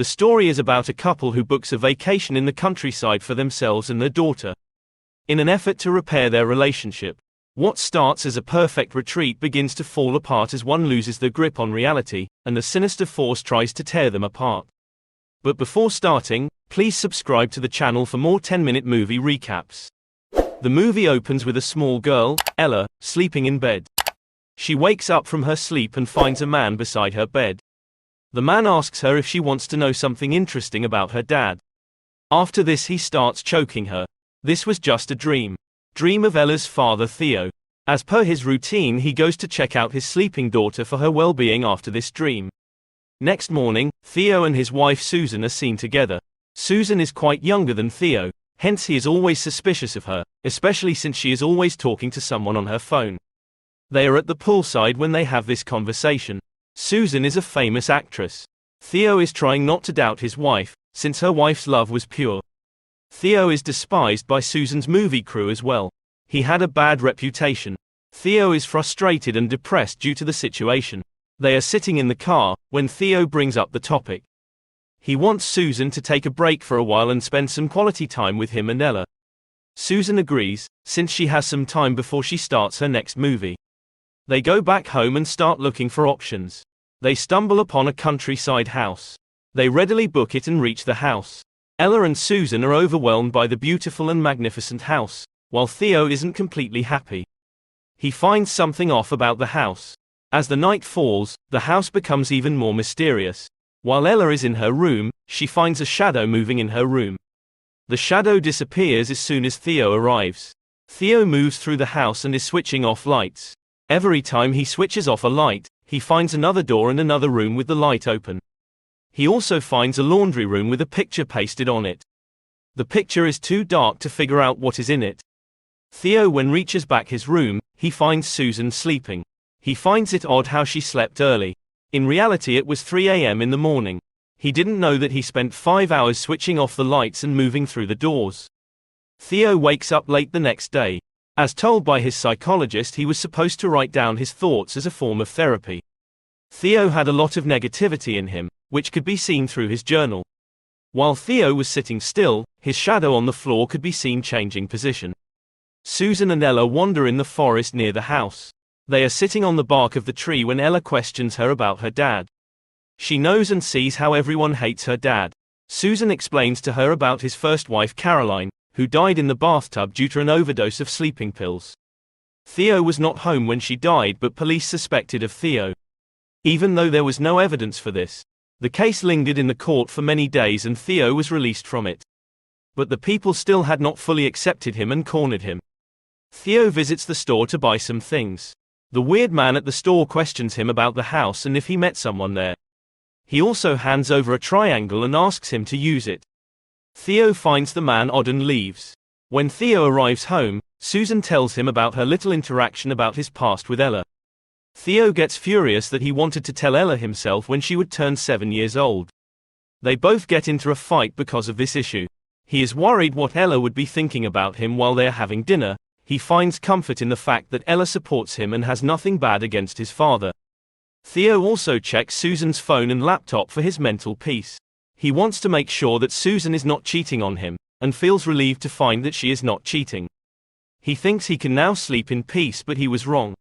The story is about a couple who books a vacation in the countryside for themselves and their daughter. In an effort to repair their relationship, what starts as a perfect retreat begins to fall apart as one loses their grip on reality, and the sinister force tries to tear them apart. But before starting, please subscribe to the channel for more 10-minute movie recaps. The movie opens with a small girl, Ella, sleeping in bed. She wakes up from her sleep and finds a man beside her bed. The man asks her if she wants to know something interesting about her dad. After this, he starts choking her. This was just a dream. Dream of Ella's father Theo. As per his routine, he goes to check out his sleeping daughter for her well-being after this dream. Next morning, Theo and his wife Susan are seen together. Susan is quite younger than Theo, hence he is always suspicious of her, especially since she is always talking to someone on her phone. They are at the poolside when they have this conversation. Susan is a famous actress. Theo is trying not to doubt his wife, since her wife's love was pure. Theo is despised by Susan's movie crew as well. He had a bad reputation. Theo is frustrated and depressed due to the situation. They are sitting in the car, when Theo brings up the topic. He wants Susan to take a break for a while and spend some quality time with him and Ella. Susan agrees, since she has some time before she starts her next movie. They go back home and start looking for options. They stumble upon a countryside house. They readily book it and reach the house. Ella and Susan are overwhelmed by the beautiful and magnificent house, while Theo isn't completely happy. He finds something off about the house. As the night falls, the house becomes even more mysterious. While Ella is in her room, she finds a shadow moving in her room. The shadow disappears as soon as Theo arrives. Theo moves through the house and is switching off lights. Every time he switches off a light, he finds another door and another room with the light open. He also finds a laundry room with a picture pasted on it. The picture is too dark to figure out what is in it. Theo when reaches back his room, he finds Susan sleeping. He finds it odd how she slept early. In reality it was 3 a.m. in the morning. He didn't know that he spent 5 hours switching off the lights and moving through the doors. Theo wakes up late the next day. As told by his psychologist, he was supposed to write down his thoughts as a form of therapy. Theo had a lot of negativity in him, which could be seen through his journal. While Theo was sitting still, his shadow on the floor could be seen changing position. Susan and Ella wander in the forest near the house. They are sitting on the bark of the tree when Ella questions her about her dad. She knows and sees how everyone hates her dad. Susan explains to her about his first wife Caroline, who died in the bathtub due to an overdose of sleeping pills. Theo was not home when she died, but police suspected of Theo. Even though there was no evidence for this, the case lingered in the court for many days and Theo was released from it. But the people still had not fully accepted him and cornered him. Theo visits the store to buy some things. The weird man at the store questions him about the house and if he met someone there. He also hands over a triangle and asks him to use it. Theo finds the man odd and leaves. When Theo arrives home, Susan tells him about her little interaction about his past with Ella. Theo gets furious that he wanted to tell Ella himself when she would turn 7 years old. They both get into a fight because of this issue. He is worried what Ella would be thinking about him while they are having dinner. He finds comfort in the fact that Ella supports him and has nothing bad against his father. Theo also checks Susan's phone and laptop for his mental peace. He wants to make sure that Susan is not cheating on him, and feels relieved to find that she is not cheating. He thinks he can now sleep in peace, but he was wrong.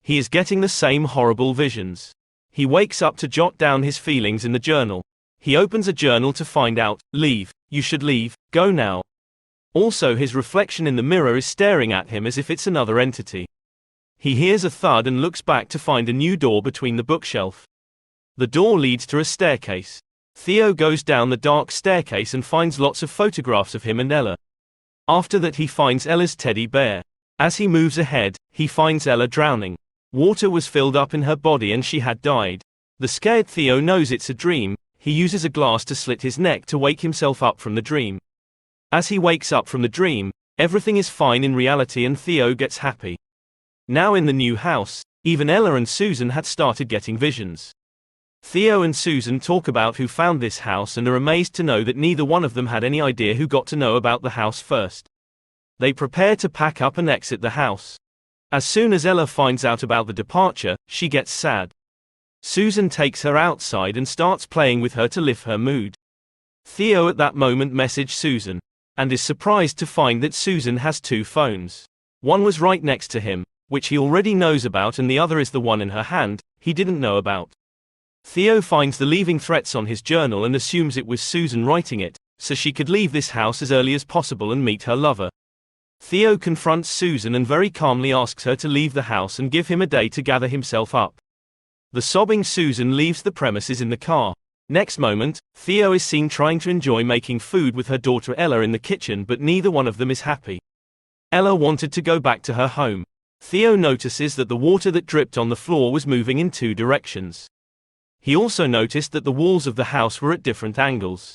He is getting the same horrible visions. He wakes up to jot down his feelings in the journal. He opens a journal to find out, leave, you should leave, go now. Also his reflection in the mirror is staring at him as if it's another entity. He hears a thud and looks back to find a new door between the bookshelf. The door leads to a staircase. Theo goes down the dark staircase and finds lots of photographs of him and Ella. After that he finds Ella's teddy bear. As he moves ahead, he finds Ella drowning. Water was filled up in her body and she had died. The scared Theo knows it's a dream. He uses a glass to slit his neck to wake himself up from the dream. As he wakes up from the dream, everything is fine in reality and Theo gets happy. Now in the new house, even Ella and Susan had started getting visions. Theo and Susan talk about who found this house and are amazed to know that neither one of them had any idea who got to know about the house first. They prepare to pack up and exit the house. As soon as Ella finds out about the departure, she gets sad. Susan takes her outside and starts playing with her to lift her mood. Theo at that moment messages Susan, and is surprised to find that Susan has two phones. One was right next to him, which he already knows about, and the other is the one in her hand, he didn't know about. Theo finds the leaving threats on his journal and assumes it was Susan writing it, so she could leave this house as early as possible and meet her lover. Theo confronts Susan and very calmly asks her to leave the house and give him a day to gather himself up. The sobbing Susan leaves the premises in the car. Next moment, Theo is seen trying to enjoy making food with her daughter Ella in the kitchen, but neither one of them is happy. Ella wanted to go back to her home. Theo notices that the water that dripped on the floor was moving in two directions. He also noticed that the walls of the house were at different angles.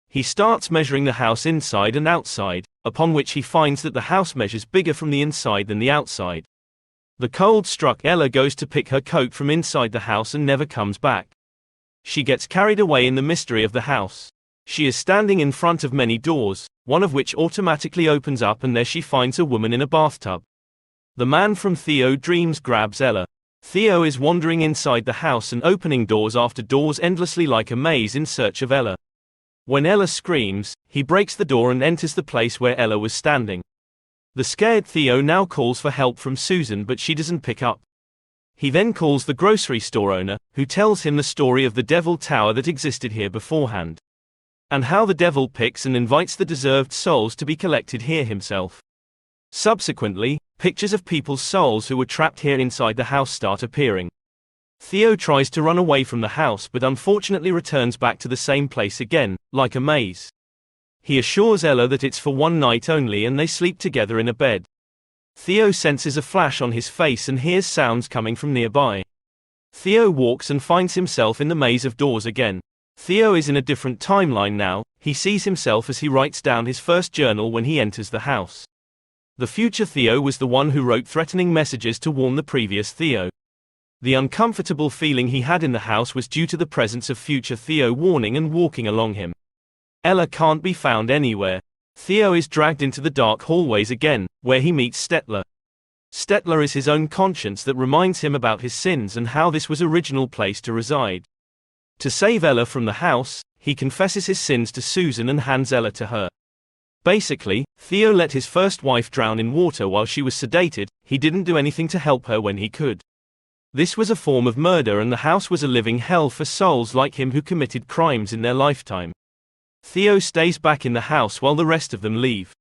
He starts measuring the house inside and outside, upon which he finds that the house measures bigger from the inside than the outside. The cold-struck Ella goes to pick her coat from inside the house and never comes back. She gets carried away in the mystery of the house. She is standing in front of many doors, one of which automatically opens up, and there she finds a woman in a bathtub. The man from Theo dreams grabs Ella. Theo is wandering inside the house and opening doors after doors endlessly like a maze in search of Ella. When Ella screams, he breaks the door and enters the place where Ella was standing. The scared Theo now calls for help from Susan, but she doesn't pick up. He then calls the grocery store owner, who tells him the story of the Devil Tower that existed here beforehand, and how the devil picks and invites the deserved souls to be collected here himself. Subsequently, pictures of people's souls who were trapped here inside the house start appearing. Theo tries to run away from the house but unfortunately returns back to the same place again, like a maze. He assures Ella that it's for one night only and they sleep together in a bed. Theo senses a flash on his face and hears sounds coming from nearby. Theo walks and finds himself in the maze of doors again. Theo is in a different timeline now. He sees himself as he writes down his first journal when he enters the house. The future Theo was the one who wrote threatening messages to warn the previous Theo. The uncomfortable feeling he had in the house was due to the presence of future Theo warning and walking along him. Ella can't be found anywhere. Theo is dragged into the dark hallways again, where he meets Stettler. Stettler is his own conscience that reminds him about his sins and how this was original place to reside. To save Ella from the house, he confesses his sins to Susan and hands Ella to her. Basically, Theo let his first wife drown in water while she was sedated. He didn't do anything to help her when he could. This was a form of murder, and the house was a living hell for souls like him who committed crimes in their lifetime. Theo stays back in the house while the rest of them leave.